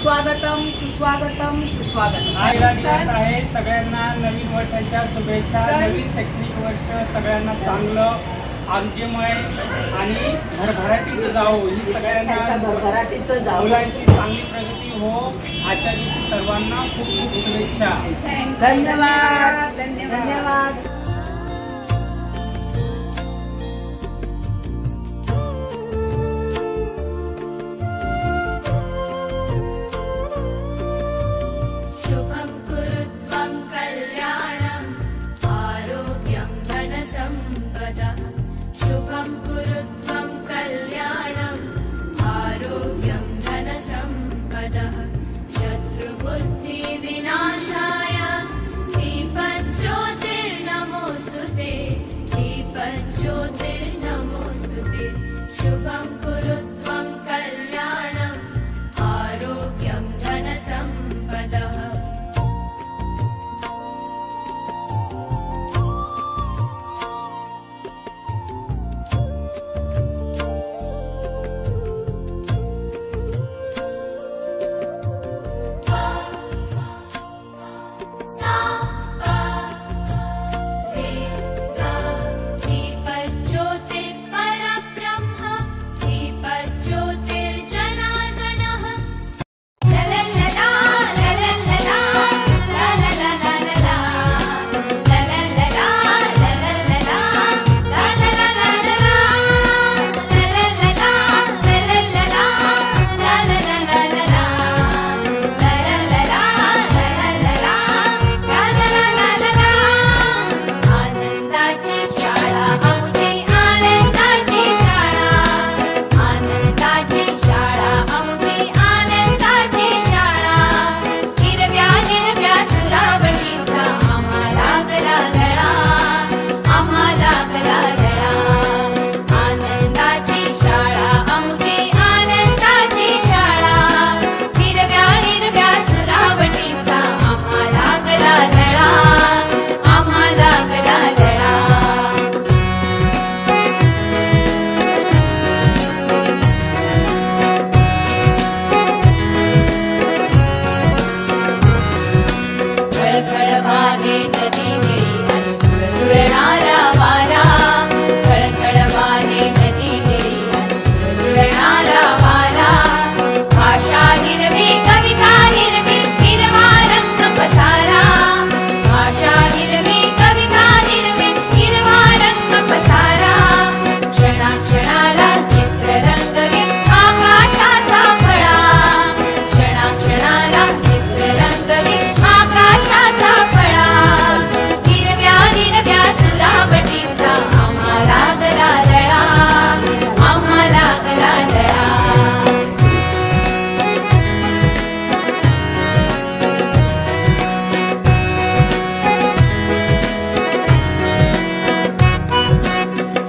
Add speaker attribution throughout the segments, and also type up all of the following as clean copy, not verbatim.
Speaker 1: स्वागतम सुस्वागतम सुस्वागतम.
Speaker 2: पहिला दिवस आहे. सगळ्यांना नवीन वर्षाच्या शुभेच्छा. नवीन शैक्षणिक वर्ष सगळ्यांना चांगलं आरोग्यमय आणि भरभराटीचं जावो ही सगळ्यांना
Speaker 1: भरभराटीचं जावो.
Speaker 2: मुलांची चांगली प्रगती हो. आजच्या दिवशी सर्वांना खूप खूप शुभेच्छा.
Speaker 1: धन्यवाद धन्यवाद.
Speaker 3: शुभं कुरुत्वं कल्याणं आरोग्यं धनसम्पदः. शुभं कुरुत्वं कल्याणं आरोग्यं धनसम्पदः. शत्रुबुद्धिविनाशाय दीपज्योतिर्नमोऽस्तुते. दीपज्योतिर्नमोऽस्तुते. शुभं कुरुत्वं कल्याणं आरोग्यं धनसम्पदः.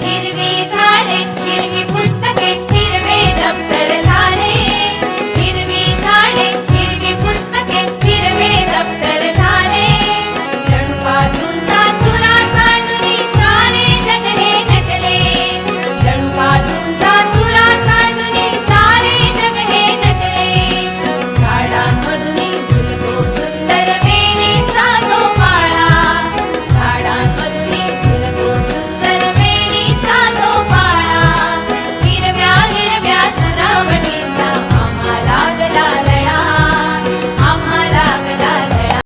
Speaker 3: हिरवी झाडे, हिरवी पुस्तके, हिरवे दप्तर झाले.